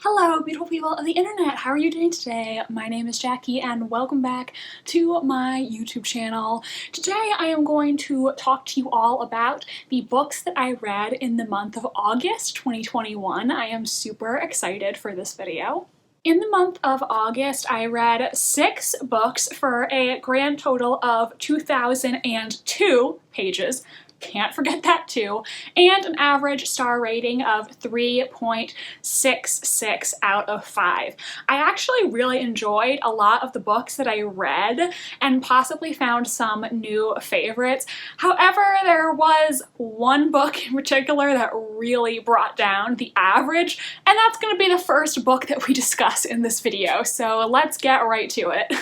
Hello, beautiful people of the internet. How are you doing today? My name is Jackie and welcome back to my YouTube channel. Today I am going to talk to you all about the books that I read in the month of August 2021. I am super excited for this video. In the month of August, I read 6 books for a grand total of 2,002 pages. Can't forget that too, and an average star rating of 3.66 out of 5. I actually really enjoyed a lot of the books that I read and possibly found some new favorites. However, there was one book in particular that really brought down the average, and that's going to be the first book that we discuss in this video, so let's get right to it.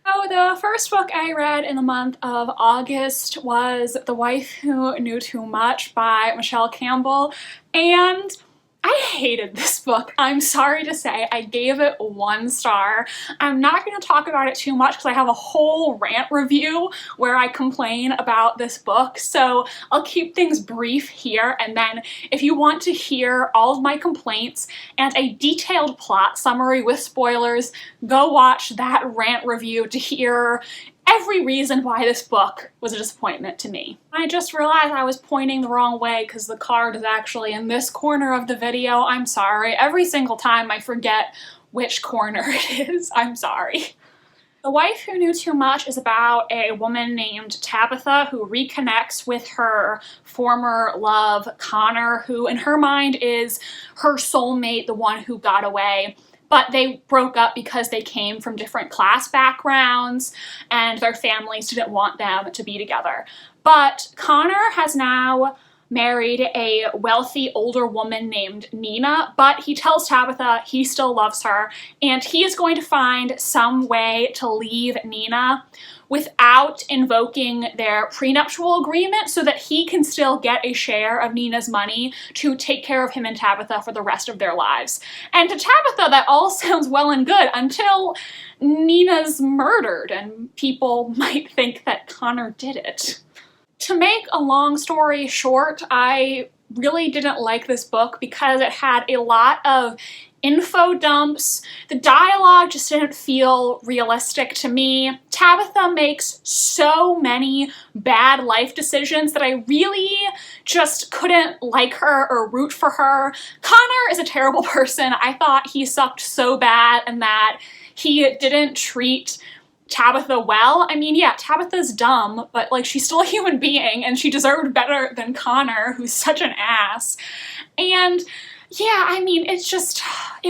So the first book I read in the month of August was The Wife Who Knew Too Much by Michelle Campbell, and I hated this book. I'm sorry to say, I gave it 1 star. I'm not going to talk about it too much because I have a whole rant review where I complain about this book, so I'll keep things brief here, and then if you want to hear all of my complaints and a detailed plot summary with spoilers, go watch that rant review to hear every reason why this book was a disappointment to me. I just realized I was pointing the wrong way because the card is actually in this corner of the video. I'm sorry. Every single time I forget which corner it is. I'm sorry. The Wife Who Knew Too Much is about a woman named Tabitha who reconnects with her former love, Connor, who in her mind is her soulmate, the one who got away. But they broke up because they came from different class backgrounds and their families didn't want them to be together. But Connor has now married a wealthy older woman named Nina, but he tells Tabitha he still loves her and he is going to find some way to leave Nina without invoking their prenuptial agreement so that he can still get a share of Nina's money to take care of him and Tabitha for the rest of their lives. And to Tabitha, that all sounds well and good until Nina's murdered and people might think that Connor did it. To make a long story short, I really didn't like this book because it had a lot of info dumps. The dialogue just didn't feel realistic to me. Tabitha makes so many bad life decisions that I really just couldn't like her or root for her. Connor is a terrible person. I thought he sucked so bad and that he didn't treat Tabitha well. I mean, yeah, Tabitha's dumb, but like she's still a human being and she deserved better than Connor, who's such an ass. And yeah, I mean, it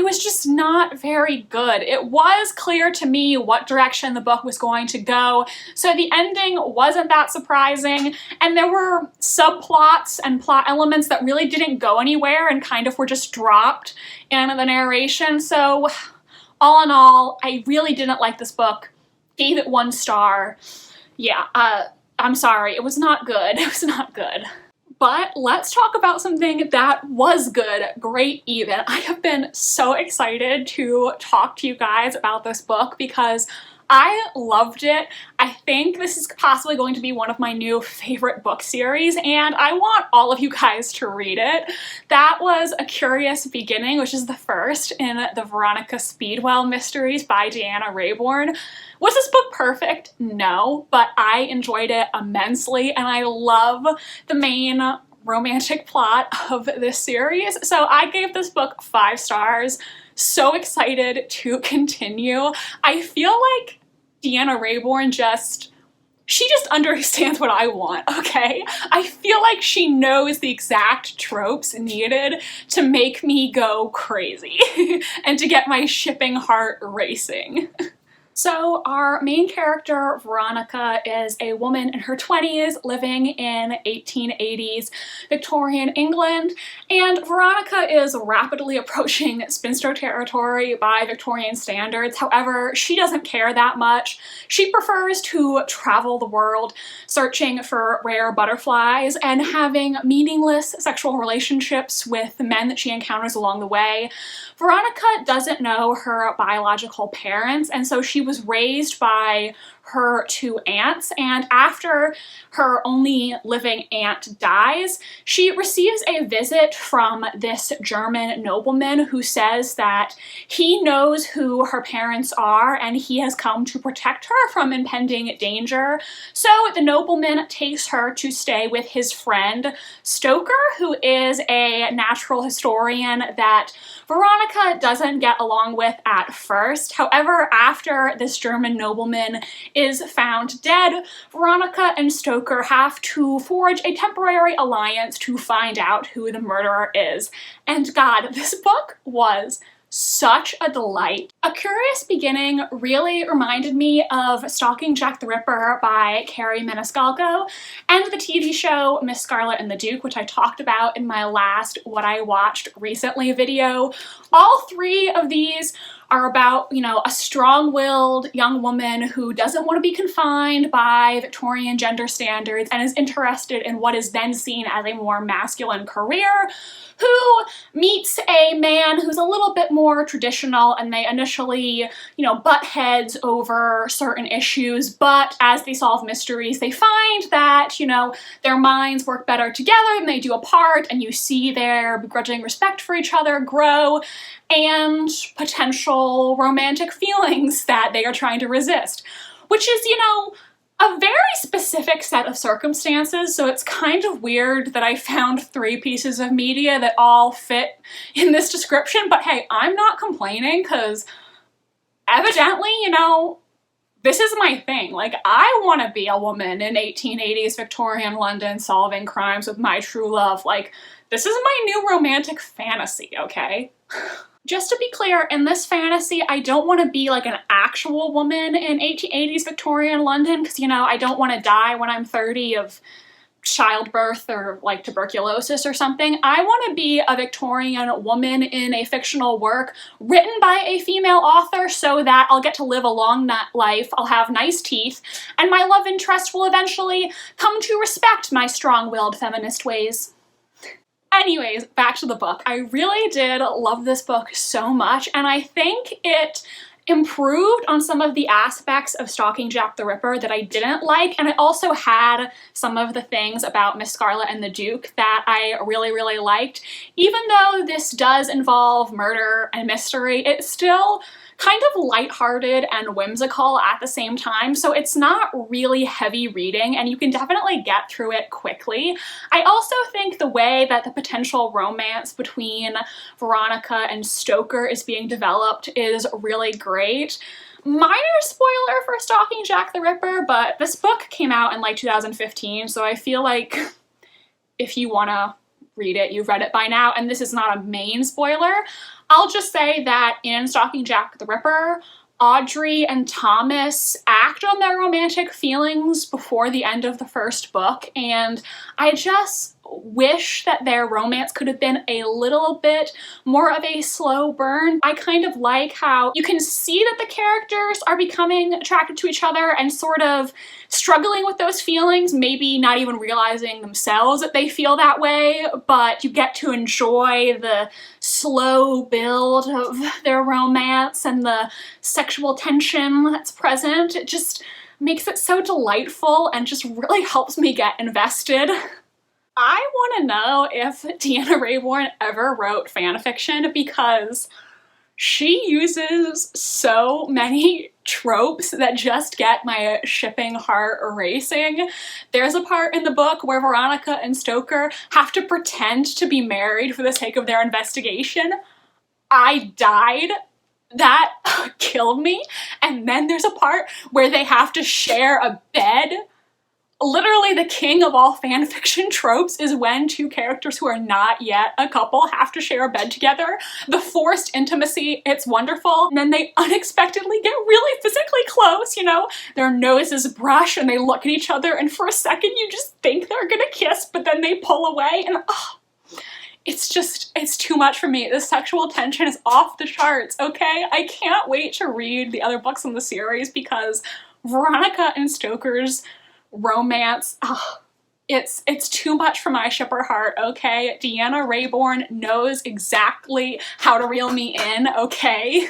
was just not very good. It was clear to me what direction the book was going to go, so the ending wasn't that surprising, and there were subplots and plot elements that really didn't go anywhere and kind of were just dropped in the narration, so all in all, I really didn't like this book. Gave it 1 star. Yeah, I'm sorry, it was not good. It was not good. But let's talk about something that was good, great even. I have been so excited to talk to you guys about this book because I loved it. I think this is possibly going to be one of my new favorite book series, and I want all of you guys to read it. That was A Curious Beginning, which is the first in the Veronica Speedwell mysteries by Deanna Raybourn. Was this book perfect? No, but I enjoyed it immensely, and I love the main romantic plot of this series, so I gave this book 5 stars. So excited to continue. I feel like Deanna Raybourn she just understands what I want, okay? I feel like she knows the exact tropes needed to make me go crazy and to get my shipping heart racing. So our main character, Veronica, is a woman in her 20s living in 1880s Victorian England, and Veronica is rapidly approaching spinster territory by Victorian standards. However, she doesn't care that much. She prefers to travel the world searching for rare butterflies and having meaningless sexual relationships with the men that she encounters along the way. Veronica doesn't know her biological parents, and so she was raised by her two aunts, and after her only living aunt dies, she receives a visit from this German nobleman who says that he knows who her parents are and he has come to protect her from impending danger. So the nobleman takes her to stay with his friend Stoker, who is a natural historian that Veronica doesn't get along with at first. However, after this German nobleman is found dead, Veronica and Stoker have to forge a temporary alliance to find out who the murderer is. And God, this book was such a delight. A Curious Beginning really reminded me of Stalking Jack the Ripper by Carrie Maniscalco and the TV show Miss Scarlet and the Duke, which I talked about in my last What I Watched Recently video. All three of these are about, you know, a strong-willed young woman who doesn't want to be confined by Victorian gender standards and is interested in what is then seen as a more masculine career, who meets a man who's a little bit more traditional, and they initially, you know, butt heads over certain issues, but as they solve mysteries, they find that, you know, their minds work better together than they do apart, and you see their begrudging respect for each other grow, and potential romantic feelings that they are trying to resist, which is, you know, a very specific set of circumstances, so it's kind of weird that I found three pieces of media that all fit in this description, but hey, I'm not complaining, because evidently, you know, this is my thing. Like, I want to be a woman in 1880s Victorian London solving crimes with my true love. Like, this is my new romantic fantasy, okay? Just to be clear, in this fantasy, I don't want to be like an actual woman in 1880s Victorian London, because, you know, I don't want to die when I'm 30 of childbirth or like tuberculosis or something. I want to be a Victorian woman in a fictional work written by a female author so that I'll get to live a long life, I'll have nice teeth, and my love interest will eventually come to respect my strong-willed feminist ways. Anyways, back to the book. I really did love this book so much, and I think it improved on some of the aspects of Stalking Jack the Ripper that I didn't like, and it also had some of the things about Miss Scarlet and the Duke that I really, really liked. Even though this does involve murder and mystery, it's still kind of lighthearted and whimsical at the same time, so it's not really heavy reading and you can definitely get through it quickly. I also think the way that the potential romance between Veronica and Stoker is being developed is really great. Minor spoiler for Stalking Jack the Ripper, but this book came out in like 2015, so I feel like if you want to read it, you've read it by now, and this is not a main spoiler. I'll just say that in Stalking Jack the Ripper, Audrey and Thomas act on their romantic feelings before the end of the first book, and I just wish that their romance could have been a little bit more of a slow burn. I kind of like how you can see that the characters are becoming attracted to each other and sort of struggling with those feelings, maybe not even realizing themselves that they feel that way, but you get to enjoy the slow build of their romance and the sexual tension that's present. It just makes it so delightful and just really helps me get invested. I want to know if Deanna Raybourn ever wrote fanfiction, because she uses so many tropes that just get my shipping heart racing. There's a part in the book where Veronica and Stoker have to pretend to be married for the sake of their investigation. I died. That killed me. And then there's a part where they have to share a bed. Literally the king of all fanfiction tropes is when two characters who are not yet a couple have to share a bed together. The forced intimacy, it's wonderful. And then they unexpectedly get really physically close, you know? Their noses brush and they look at each other, and for a second you just think they're gonna kiss, but then they pull away, and it's too much for me. The sexual tension is off the charts, okay? I can't wait to read the other books in the series, because Veronica and Stoker's romance, it's too much for my shipper heart, okay? Deanna Raybourn knows exactly how to reel me in, okay?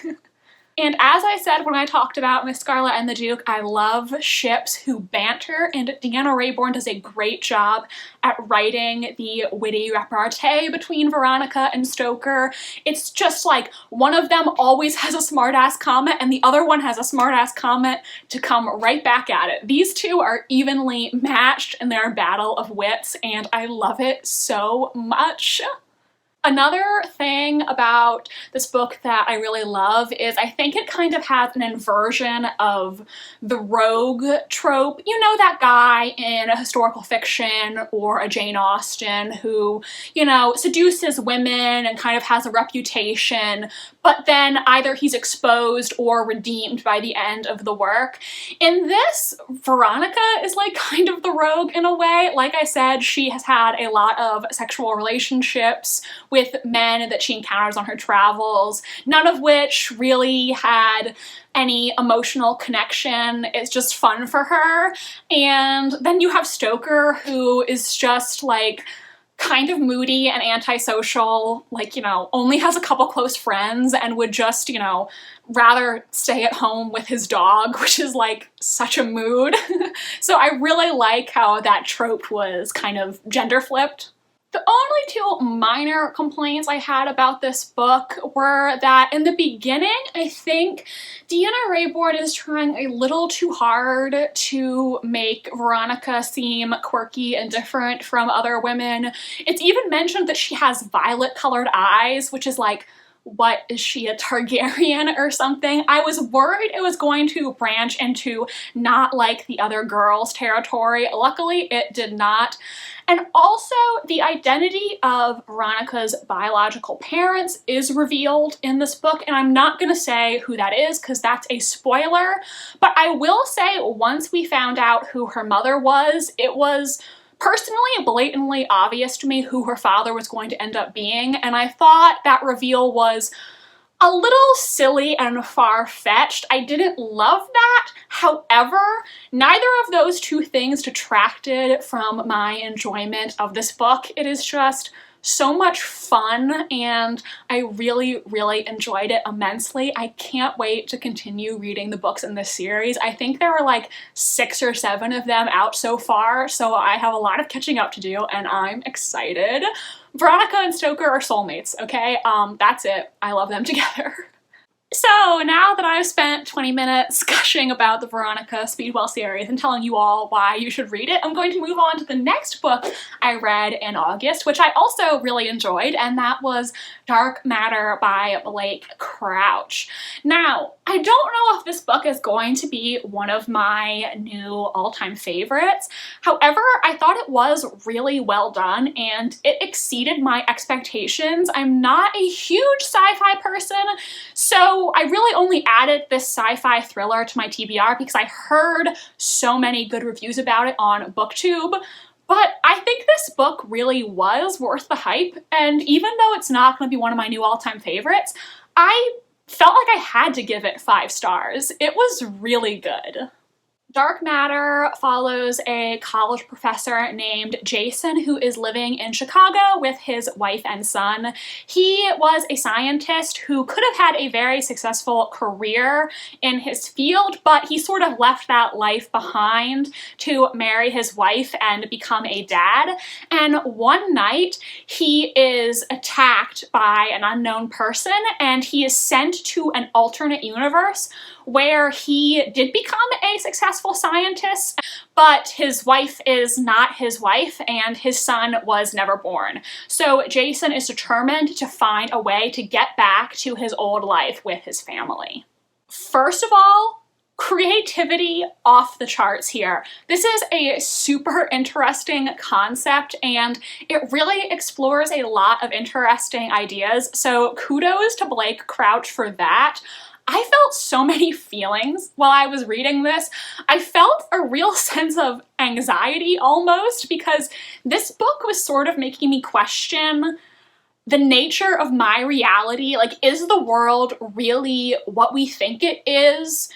And as I said when I talked about Miss Scarlet and the Duke, I love ships who banter, and Deanna Raybourn does a great job at writing the witty repartee between Veronica and Stoker. It's just like one of them always has a smartass comment and the other one has a smartass comment to come right back at it. These two are evenly matched in their battle of wits, and I love it so much. Another thing about this book that I really love is I think it kind of has an inversion of the rogue trope. You know, that guy in a historical fiction or a Jane Austen who, you know, seduces women and kind of has a reputation, but then either he's exposed or redeemed by the end of the work. In this, Veronica is like kind of the rogue in a way. Like I said, she has had a lot of sexual relationships with men that she encounters on her travels, none of which really had any emotional connection. It's just fun for her. And then you have Stoker, who is just like kind of moody and antisocial, like, you know, only has a couple close friends and would just, you know, rather stay at home with his dog, which is like such a mood. So I really like how that trope was kind of gender flipped. The only two minor complaints I had about this book were that in the beginning, I think Deanna Raybourn is trying a little too hard to make Veronica seem quirky and different from other women. It's even mentioned that she has violet-colored eyes, which is like, what, is she a Targaryen or something? I was worried it was going to branch into not like the other girls territory. Luckily, it did not. And also, the identity of Veronica's biological parents is revealed in this book, and I'm not going to say who that is because that's a spoiler, but I will say once we found out who her mother was, it was personally blatantly obvious to me who her father was going to end up being, and I thought that reveal was a little silly and far-fetched. I didn't love that. However, neither of those two things detracted from my enjoyment of this book. It is just so much fun, and I really, really enjoyed it immensely. I can't wait to continue reading the books in this series. I think there were like 6 or 7 of them out so far, so I have a lot of catching up to do, and I'm excited. Veronica and Stoker are soulmates, okay? That's it. I love them together. So now that I've spent 20 minutes gushing about the Veronica Speedwell series and telling you all why you should read it, I'm going to move on to the next book I read in August, which I also really enjoyed, and that was Dark Matter by Blake Crouch. Now, I don't know if this book is going to be one of my new all-time favorites. However, I thought it was really well done and it exceeded my expectations. I'm not a huge sci-fi person, so I really only added this sci-fi thriller to my TBR because I heard so many good reviews about it on BookTube. But I think this book really was worth the hype, and even though it's not going to be one of my new all-time favorites, I felt like I had to give it 5 stars. It was really good. Dark Matter follows a college professor named Jason who is living in Chicago with his wife and son. He was a scientist who could have had a very successful career in his field, but he sort of left that life behind to marry his wife and become a dad. And one night he is attacked by an unknown person and he is sent to an alternate universe where he did become a successful scientist, but his wife is not his wife and his son was never born. So Jason is determined to find a way to get back to his old life with his family. First of all, creativity off the charts here. This is a super interesting concept and it really explores a lot of interesting ideas, so kudos to Blake Crouch for that. I felt so many feelings while I was reading this. I felt a real sense of anxiety almost because this book was sort of making me question the nature of my reality. Like, is the world really what we think it is?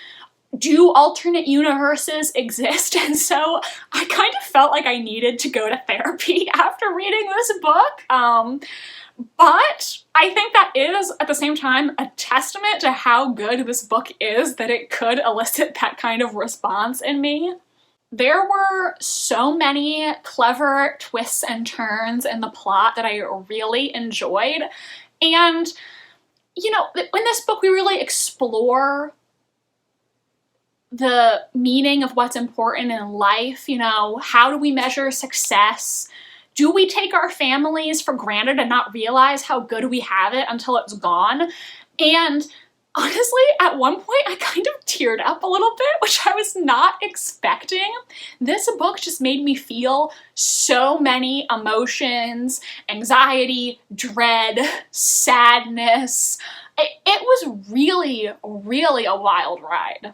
Do alternate universes exist? And so I kind of felt like I needed to go to therapy after reading this book. But I think that is, at the same time, a testament to how good this book is that it could elicit that kind of response in me. There were so many clever twists and turns in the plot that I really enjoyed. And, you know, in this book we really explore the meaning of what's important in life. You know, how do we measure success? Do we take our families for granted and not realize how good we have it until it's gone? And honestly, at one point I kind of teared up a little bit, which I was not expecting. This book just made me feel so many emotions: anxiety, dread, sadness. It was really, really a wild ride.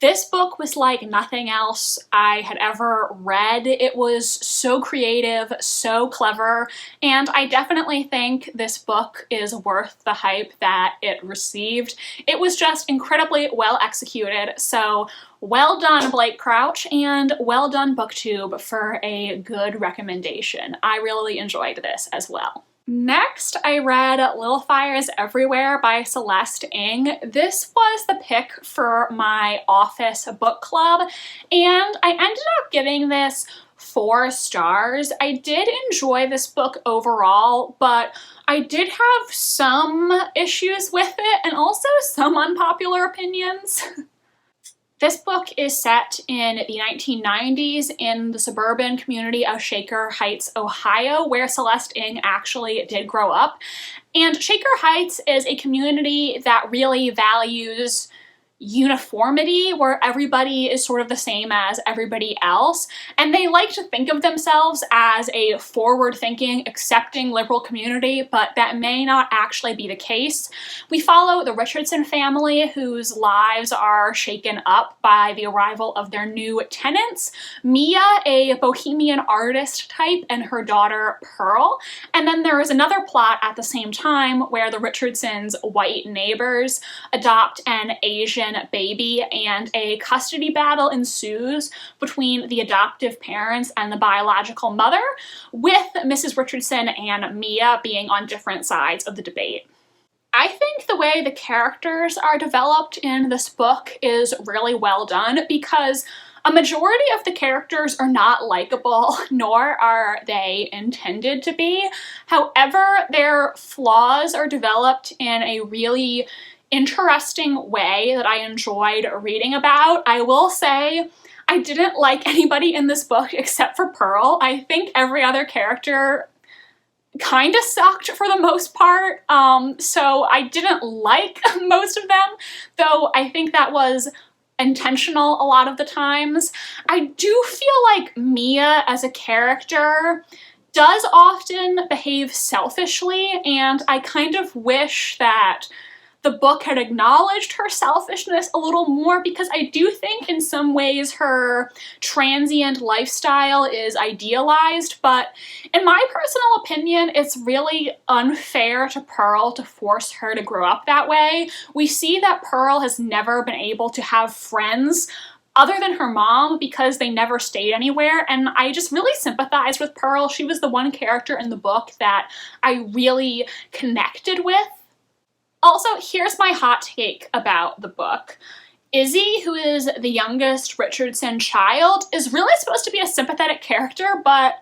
This book was like nothing else I had ever read. It was so creative, so clever, and I definitely think this book is worth the hype that it received. It was just incredibly well executed, so well done, Blake Crouch, and well done, BookTube, for a good recommendation. I really enjoyed this as well. Next, I read Little Fires Everywhere by Celeste Ng. This was the pick for my office book club, and I ended up giving this 4 stars. I did enjoy this book overall, but I did have some issues with it and also some unpopular opinions. This book is set in the 1990s in the suburban community of Shaker Heights, Ohio, where Celeste Ng actually did grow up. And Shaker Heights is a community that really values uniformity, where everybody is sort of the same as everybody else, and they like to think of themselves as a forward-thinking, accepting liberal community, but that may not actually be the case. We follow the Richardson family, whose lives are shaken up by the arrival of their new tenants, Mia, a bohemian artist type, and her daughter Pearl. And then there is another plot at the same time where the Richardsons' white neighbors adopt an Asian baby, and a custody battle ensues between the adoptive parents and the biological mother, with Mrs. Richardson and Mia being on different sides of the debate. I think the way the characters are developed in this book is really well done, because a majority of the characters are not likable, nor are they intended to be. However, their flaws are developed in a really interesting way that I enjoyed reading about. I will say I didn't like anybody in this book except for Pearl. I think every other character kind of sucked for the most part, so I didn't like most of them, though I think that was intentional a lot of the times. I do feel like Mia as a character does often behave selfishly, and I kind of wish that the book had acknowledged her selfishness a little more, because I do think in some ways her transient lifestyle is idealized, but in my personal opinion, it's really unfair to Pearl to force her to grow up that way. We see that Pearl has never been able to have friends other than her mom because they never stayed anywhere, and I just really sympathized with Pearl. She was the one character in the book that I really connected with. Also, here's my hot take about the book. Izzy, who is the youngest Richardson child, is really supposed to be a sympathetic character, but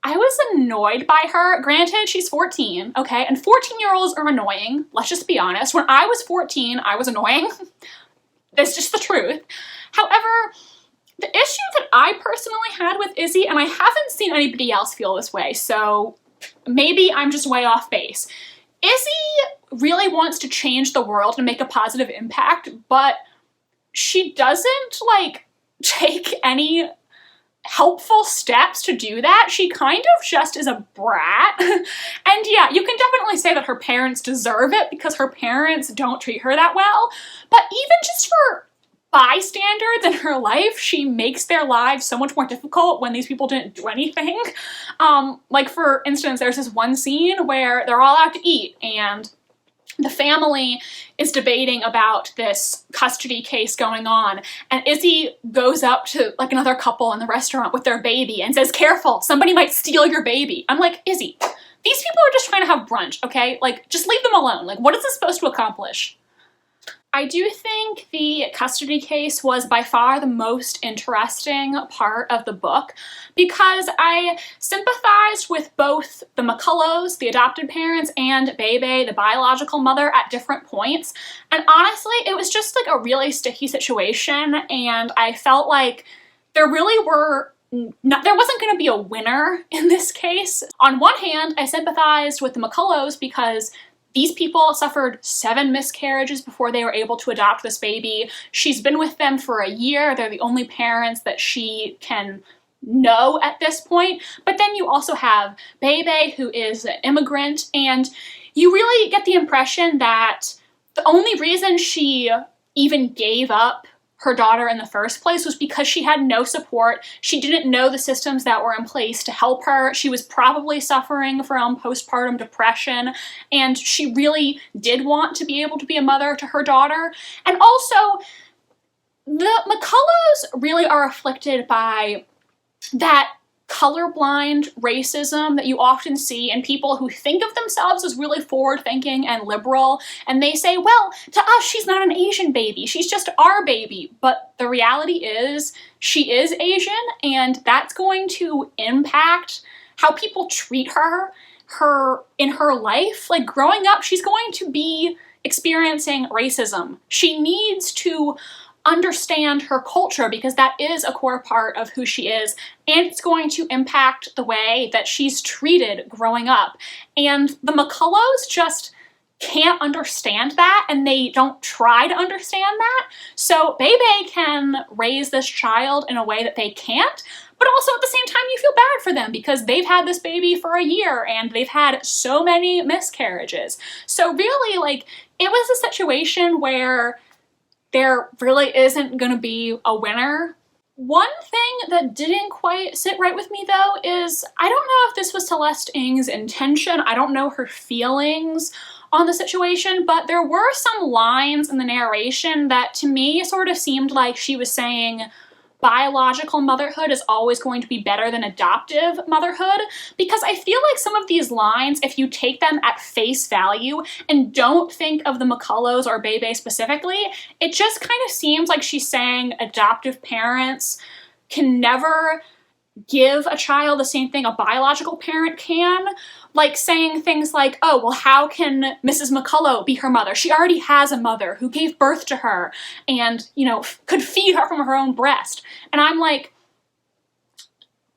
I was annoyed by her. Granted, she's 14, okay? And 14-year-olds are annoying. Let's just be honest. When I was 14, I was annoying. That's just the truth. However, the issue that I personally had with Izzy, and I haven't seen anybody else feel this way, so maybe I'm just way off base. Izzy really wants to change the world and make a positive impact, but she doesn't, like, take any helpful steps to do that. She kind of just is a brat. And yeah, you can definitely say that her parents deserve it because her parents don't treat her that well, but even just for bystanders in her life, she makes their lives so much more difficult when these people didn't do anything. Like, for instance, there's this one scene where they're all out to eat, and the family is debating about this custody case going on, and Izzy goes up to, like, another couple in the restaurant with their baby and says, "Careful, somebody might steal your baby." I'm like, Izzy, these people are just trying to have brunch, okay? Like, just leave them alone. Like, what is this supposed to accomplish? I do think the custody case was by far the most interesting part of the book because I sympathized with both the McCullows, the adopted parents, and Bebe, the biological mother, at different points. And honestly, it was just like a really sticky situation, and I felt like there really were there wasn't going to be a winner in this case. On one hand, I sympathized with the McCullows because these people suffered 7 miscarriages before they were able to adopt this baby. She's been with them for a year. They're the only parents that she can know at this point. But then you also have Bebe, who is an immigrant, and you really get the impression that the only reason she even gave up her daughter in the first place was because she had no support. She didn't know the systems that were in place to help her. She was probably suffering from postpartum depression, and she really did want to be able to be a mother to her daughter. And also, the McCullows really are afflicted by that colorblind racism that you often see in people who think of themselves as really forward-thinking and liberal, and they say, well, to us, she's not an Asian baby, she's just our baby. But the reality is, she is Asian, and that's going to impact how people treat her in her life. Like, growing up, she's going to be experiencing racism. She needs to understand her culture because that is a core part of who she is, and it's going to impact the way that she's treated growing up. And the McCullows just can't understand that, and they don't try to understand that. So Bebe can raise this child in a way that they can't, but also at the same time you feel bad for them because they've had this baby for a year and they've had so many miscarriages. So really, like, it was a situation where there really isn't going to be a winner. One thing that didn't quite sit right with me, though, is I don't know if this was Celeste Ng's intention. I don't know her feelings on the situation, but there were some lines in the narration that to me sort of seemed like she was saying biological motherhood is always going to be better than adoptive motherhood, because I feel like some of these lines, if you take them at face value and don't think of the McCullows or Bebe specifically, it just kind of seems like she's saying adoptive parents can never give a child the same thing a biological parent can. Like saying things like, oh, well, how can Mrs. McCullough be her mother? She already has a mother who gave birth to her and, you know, could feed her from her own breast. And I'm like,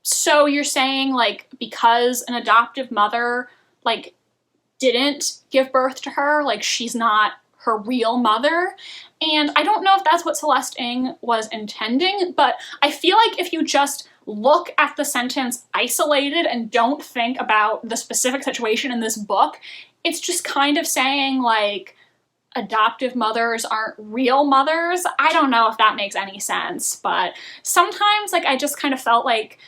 so you're saying, like, because an adoptive mother, like, didn't give birth to her, like, she's not her real mother? And I don't know if that's what Celeste Ng was intending, but I feel like if you just look at the sentence isolated and don't think about the specific situation in this book, it's just kind of saying, like, adoptive mothers aren't real mothers. I don't know if that makes any sense, but sometimes, like, I just kind of felt like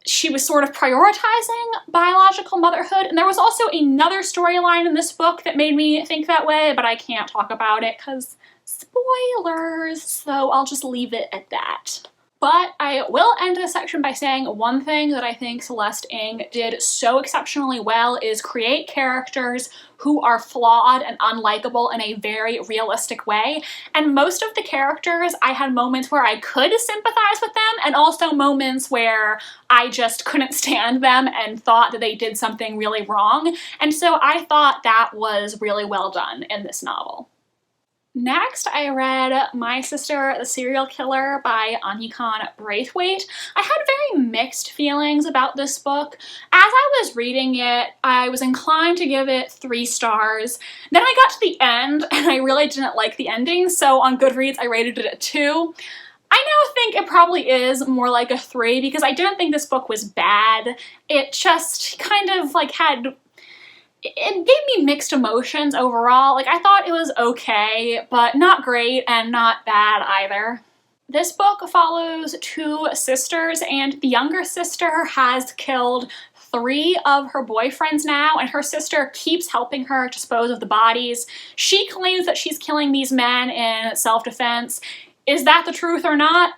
she was sort of prioritizing biological motherhood. And there was also another storyline in this book that made me think that way, but I can't talk about it because spoilers, so I'll just leave it at that. But I will end this section by saying one thing that I think Celeste Ng did so exceptionally well is create characters who are flawed and unlikable in a very realistic way. And most of the characters, I had moments where I could sympathize with them and also moments where I just couldn't stand them and thought that they did something really wrong. And so I thought that was really well done in this novel. Next, I read My Sister, the Serial Killer by Anyikon Braithwaite. I had very mixed feelings about this book. As I was reading it, I was inclined to give it 3 stars. Then I got to the end, and I really didn't like the ending, so on Goodreads I rated it a 2. I now think it probably is more like a 3 because I didn't think this book was bad. It just kind of like it gave me mixed emotions overall. Like, I thought it was okay, but not great and not bad either. This book follows 2 sisters, and the younger sister has killed 3 of her boyfriends now, and her sister keeps helping her dispose of the bodies. She claims that she's killing these men in self-defense. Is that the truth or not?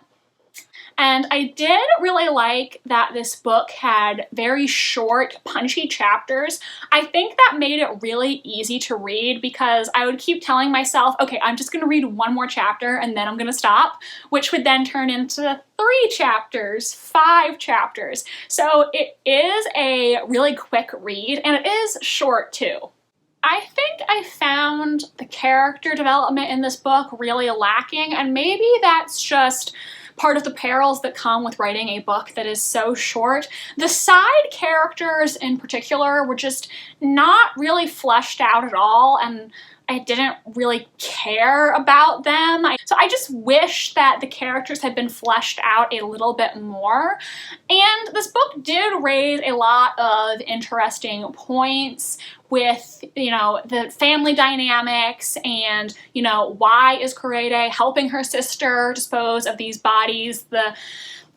And I did really like that this book had very short, punchy chapters. I think that made it really easy to read because I would keep telling myself, okay, I'm just gonna read one more chapter and then I'm gonna stop, which would then turn into 3 chapters, 5 chapters. So it is a really quick read and it is short too. I think I found the character development in this book really lacking, and maybe that's just part of the perils that come with writing a book that is so short. The side characters in particular were just not really fleshed out at all, and I didn't really care about them. So I just wish that the characters had been fleshed out a little bit more. And this book did raise a lot of interesting points with, the family dynamics and, why is Kurede helping her sister dispose of these bodies, the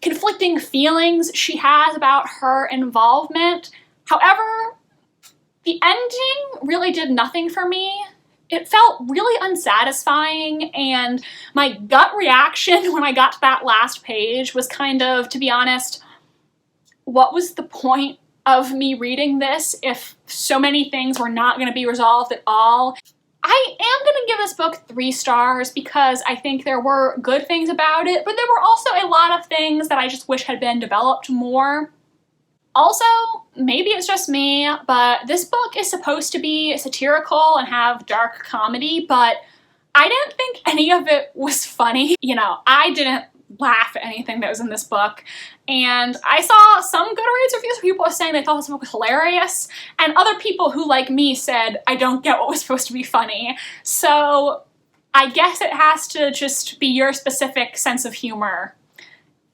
conflicting feelings she has about her involvement. However, the ending really did nothing for me. It felt really unsatisfying, and my gut reaction when I got to that last page was kind of, to be honest, what was the point of me reading this if so many things were not going to be resolved at all? I am going to give this book 3 stars because I think there were good things about it, but there were also a lot of things that I just wish had been developed more. Also, maybe it's just me, but this book is supposed to be satirical and have dark comedy, but I didn't think any of it was funny. I didn't laugh at anything that was in this book, and I saw some Goodreads reviews where people were saying they thought this book was hilarious, and other people who, like me, said I don't get what was supposed to be funny. So I guess it has to just be your specific sense of humor.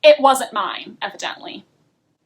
It wasn't mine, evidently.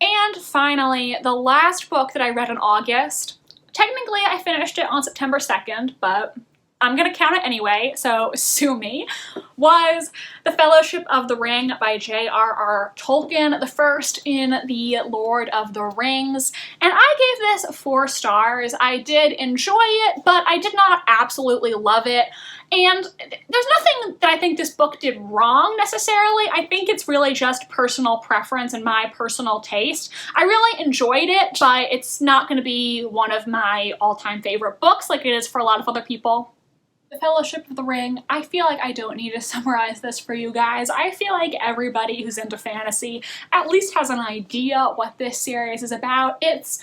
And finally, the last book that I read in August, technically I finished it on September 2nd, but I'm gonna count it anyway, so sue me, was The Fellowship of the Ring by J.R.R. Tolkien, the first in the Lord of the Rings. And I gave this 4 stars. I did enjoy it, but I did not absolutely love it. And there's nothing that I think this book did wrong necessarily. I think it's really just personal preference and my personal taste. I really enjoyed it, but it's not going to be one of my all-time favorite books like it is for a lot of other people. The Fellowship of the Ring, I feel like I don't need to summarize this for you guys. I feel like everybody who's into fantasy at least has an idea what this series is about. It's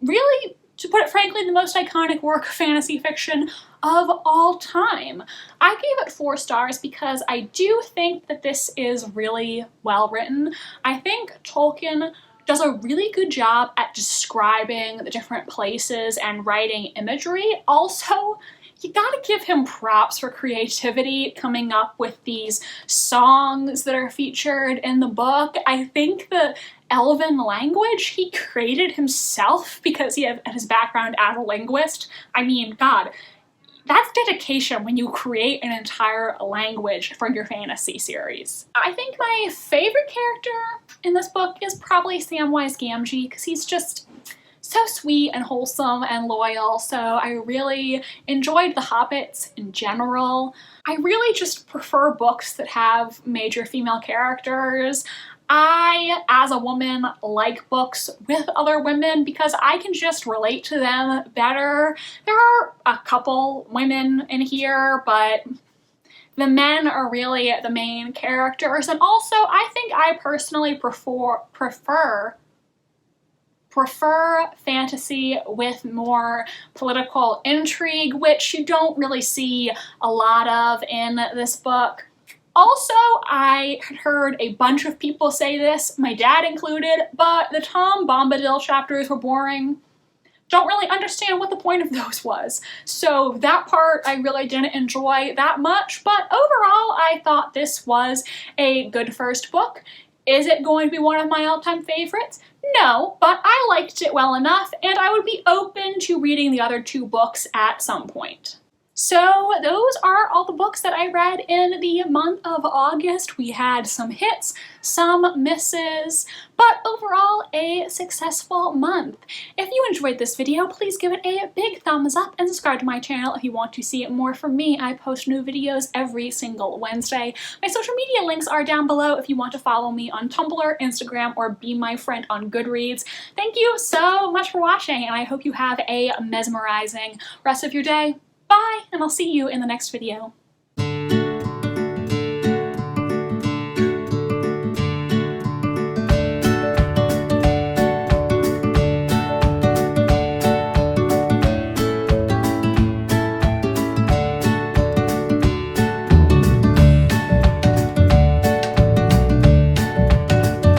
really, to put it frankly, the most iconic work of fantasy fiction of all time. I gave it 4 stars because I do think that this is really well written. I think Tolkien does a really good job at describing the different places and writing imagery. Also, you gotta give him props for creativity coming up with these songs that are featured in the book. I think the Elven language he created himself because he had his background as a linguist. I mean, God, that's dedication when you create an entire language for your fantasy series. I think my favorite character in this book is probably Samwise Gamgee because he's just so sweet and wholesome and loyal, so I really enjoyed The Hobbits in general. I really just prefer books that have major female characters. I, as a woman, like books with other women because I can just relate to them better. There are a couple women in here, but the men are really the main characters, and also I think I personally prefer fantasy with more political intrigue, which you don't really see a lot of in this book. Also, I had heard a bunch of people say this, my dad included, but the Tom Bombadil chapters were boring. Don't really understand what the point of those was. So that part I really didn't enjoy that much, but overall I thought this was a good first book. Is it going to be one of my all-time favorites? No, but I liked it well enough, and I would be open to reading the other 2 books at some point. So those are all the books books that I read in the month of August. We had some hits, some misses, but overall a successful month. If you enjoyed this video, please give it a big thumbs up and subscribe to my channel if you want to see more from me. I post new videos every single Wednesday. My social media links are down below if you want to follow me on Tumblr, Instagram, or be my friend on Goodreads. Thank you so much for watching, and I hope you have a mesmerizing rest of your day. Bye, and I'll see you in the next video.